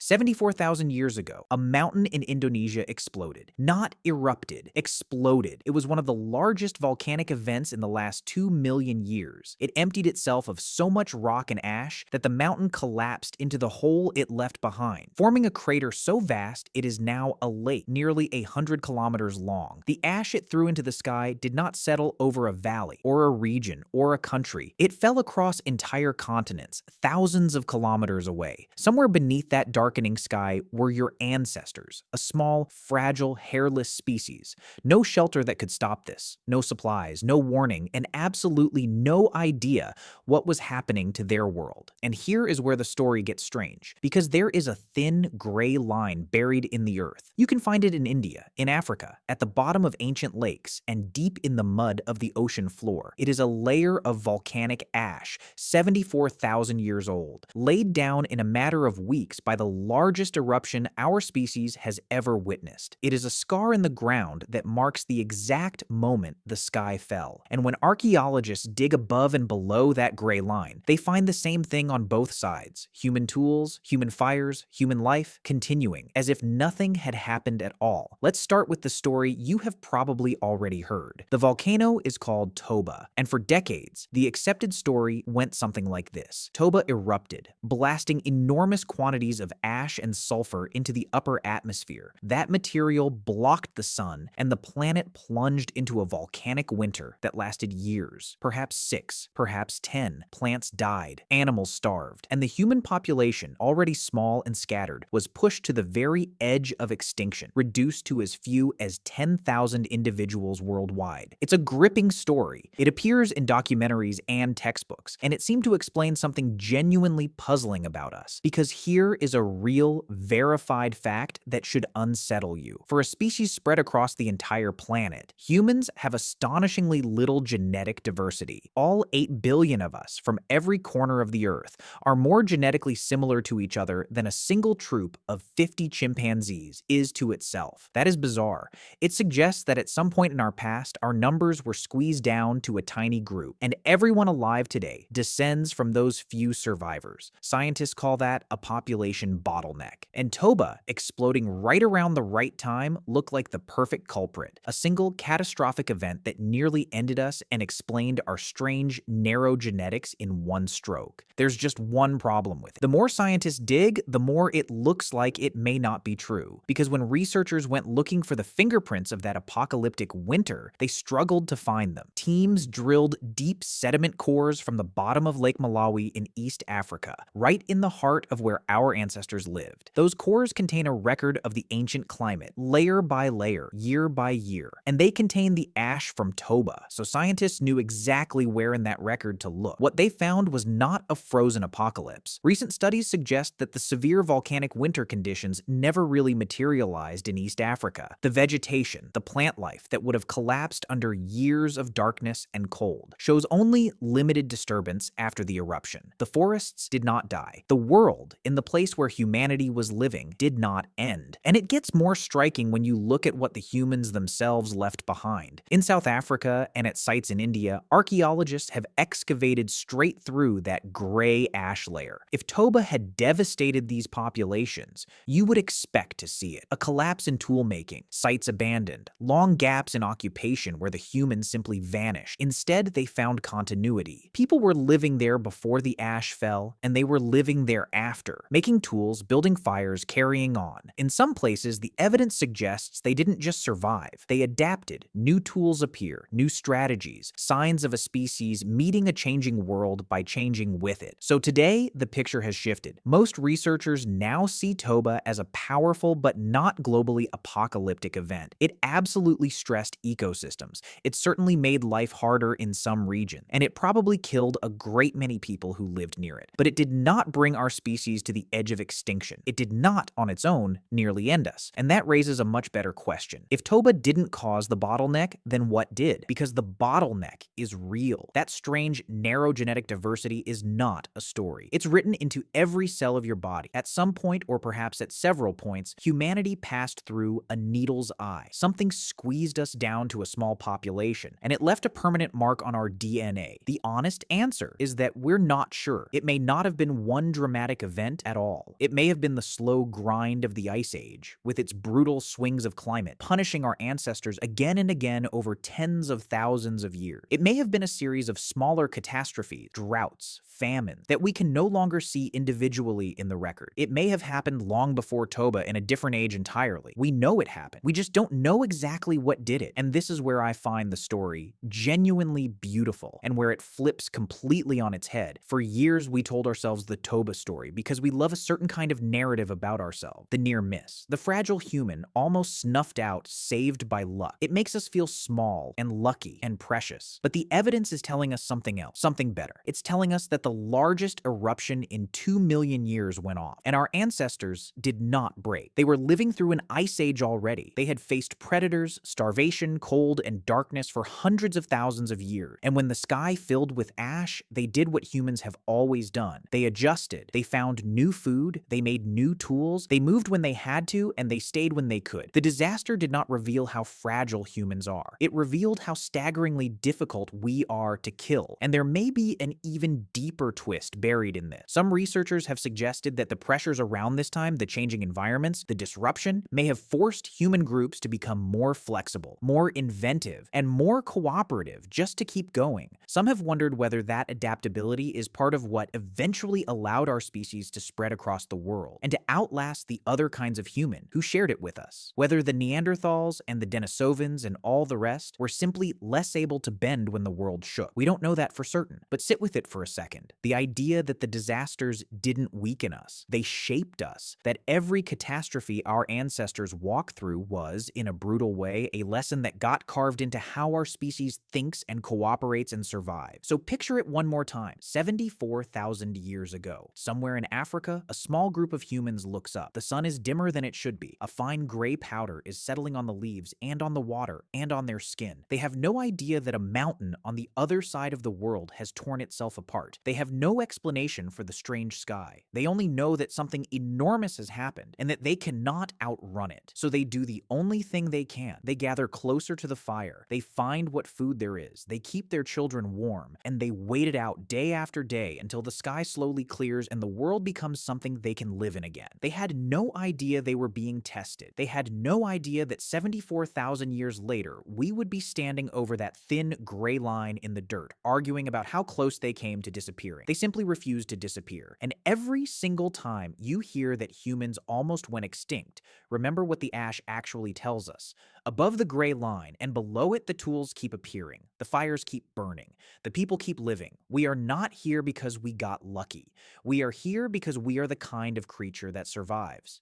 74,000 years ago, a mountain in Indonesia exploded. Not erupted, exploded. It was one of the largest volcanic events in the last 2 million years. It emptied itself of so much rock and ash that the mountain collapsed into the hole it left behind, forming a crater so vast it is now a lake nearly 100 kilometers long. The ash it threw into the sky did not settle over a valley or a region or a country. It fell across entire continents, thousands of kilometers away. Somewhere beneath that darkening sky were your ancestors, a small, fragile, hairless species. No shelter that could stop this, no supplies, no warning, and absolutely no idea what was happening to their world. And here is where the story gets strange, because there is a thin, gray line buried in the earth. You can find it in India, in Africa, at the bottom of ancient lakes, and deep in the mud of the ocean floor. It is a layer of volcanic ash, 74,000 years old, laid down in a matter of weeks by the largest eruption our species has ever witnessed. It is a scar in the ground that marks the exact moment the sky fell. And when archaeologists dig above and below that gray line, they find the same thing on both sides: human tools, human fires, human life, continuing, as if nothing had happened at all. Let's start with the story you have probably already heard. The volcano is called Toba, and for decades, the accepted story went something like this. Toba erupted, blasting enormous quantities of ash and sulfur into the upper atmosphere. That material blocked the sun, and the planet plunged into a volcanic winter that lasted years, perhaps 6, perhaps 10. Plants died, animals starved, and the human population, already small and scattered, was pushed to the very edge of extinction, reduced to as few as 10,000 individuals worldwide. It's a gripping story. It appears in documentaries and textbooks, and it seemed to explain something genuinely puzzling about us, because here is a real, verified fact that should unsettle you. For a species spread across the entire planet, humans have astonishingly little genetic diversity. All 8 billion of us from every corner of the earth are more genetically similar to each other than a single troop of 50 chimpanzees is to itself. That is bizarre. It suggests that at some point in our past, our numbers were squeezed down to a tiny group, and everyone alive today descends from those few survivors. Scientists call that a population bottleneck. And Toba, exploding right around the right time, looked like the perfect culprit. A single catastrophic event that nearly ended us and explained our strange, narrow genetics in one stroke. There's just one problem with it. The more scientists dig, the more it looks like it may not be true. Because when researchers went looking for the fingerprints of that apocalyptic winter, they struggled to find them. Teams drilled deep sediment cores from the bottom of Lake Malawi in East Africa, right in the heart of where our ancestors lived. Those cores contain a record of the ancient climate, layer by layer, year by year, and they contain the ash from Toba, so scientists knew exactly where in that record to look. What they found was not a frozen apocalypse. Recent studies suggest that the severe volcanic winter conditions never really materialized in East Africa. The vegetation, the plant life that would have collapsed under years of darkness and cold, shows only limited disturbance after the eruption. The forests did not die. The world, in the place where humanity was living, did not end. And it gets more striking when you look at what the humans themselves left behind. In South Africa and at sites in India, archaeologists have excavated straight through that gray ash layer. If Toba had devastated these populations, you would expect to see it. A collapse in tool-making, sites abandoned, long gaps in occupation where the humans simply vanished. Instead, they found continuity. People were living there before the ash fell, and they were living there after, making tools, building fires, carrying on. In some places, the evidence suggests they didn't just survive. They adapted. New tools appear, new strategies, signs of a species meeting a changing world by changing with it. So today, the picture has shifted. Most researchers now see Toba as a powerful but not globally apocalyptic event. It absolutely stressed ecosystems. It certainly made life harder in some regions, and it probably killed a great many people who lived near it. But it did not bring our species to the edge of extinction. It did not, on its own, nearly end us. And that raises a much better question. If Toba didn't cause the bottleneck, then what did? Because the bottleneck is real. That strange, narrow genetic diversity is not a story. It's written into every cell of your body. At some point, or perhaps at several points, humanity passed through a needle's eye. Something squeezed us down to a small population, and it left a permanent mark on our DNA. The honest answer is that we're not sure. It may not have been one dramatic event at all. It It may have been the slow grind of the Ice Age, with its brutal swings of climate, punishing our ancestors again and again over tens of thousands of years. It may have been a series of smaller catastrophes, droughts, famines, that we can no longer see individually in the record. It may have happened long before Toba in a different age entirely. We know it happened. We just don't know exactly what did it. And this is where I find the story genuinely beautiful and where it flips completely on its head. For years, we told ourselves the Toba story because we love a certain kind of narrative about ourselves, the near miss, the fragile human almost snuffed out, saved by luck. It makes us feel small and lucky and precious. But the evidence is telling us something else, something better. It's telling us that the largest eruption in 2 million years went off, and our ancestors did not break. They were living through an ice age already. They had faced predators, starvation, cold, and darkness for hundreds of thousands of years. And when the sky filled with ash, they did what humans have always done. They adjusted. They found new food. They made new tools. They moved when they had to, and they stayed when they could. The disaster did not reveal how fragile humans are. It revealed how staggeringly difficult we are to kill. And there may be an even deeper twist buried in this. Some researchers have suggested that the pressures around this time, the changing environments, the disruption, may have forced human groups to become more flexible, more inventive, and more cooperative just to keep going. Some have wondered whether that adaptability is part of what eventually allowed our species to spread across the world and to outlast the other kinds of human who shared it with us. Whether the Neanderthals and the Denisovans and all the rest were simply less able to bend when the world shook. We don't know that for certain, but sit with it for a second. The idea that the disasters didn't weaken us, they shaped us, that every catastrophe our ancestors walked through was, in a brutal way, a lesson that got carved into how our species thinks and cooperates and survives. So picture it one more time. 74,000 years ago, somewhere in Africa, a small group of humans looks up. The sun is dimmer than it should be. A fine gray powder is settling on the leaves and on the water and on their skin. They have no idea that a mountain on the other side of the world has torn itself apart. They have no explanation for the strange sky. They only know that something enormous has happened and that they cannot outrun it. So they do the only thing they can. They gather closer to the fire. They find what food there is. They keep their children warm, and they wait it out day after day until the sky slowly clears and the world becomes something they can live in again. They had no idea they were being tested. They had no idea that 74,000 years later, we would be standing over that thin gray line in the dirt, arguing about how close they came to disappearing. They simply refused to disappear. And every single time you hear that humans almost went extinct, remember what the ash actually tells us. Above the gray line and below it, the tools keep appearing. The fires keep burning. The people keep living. We are not here because we got lucky. We are here because we are the kind of creature that survives.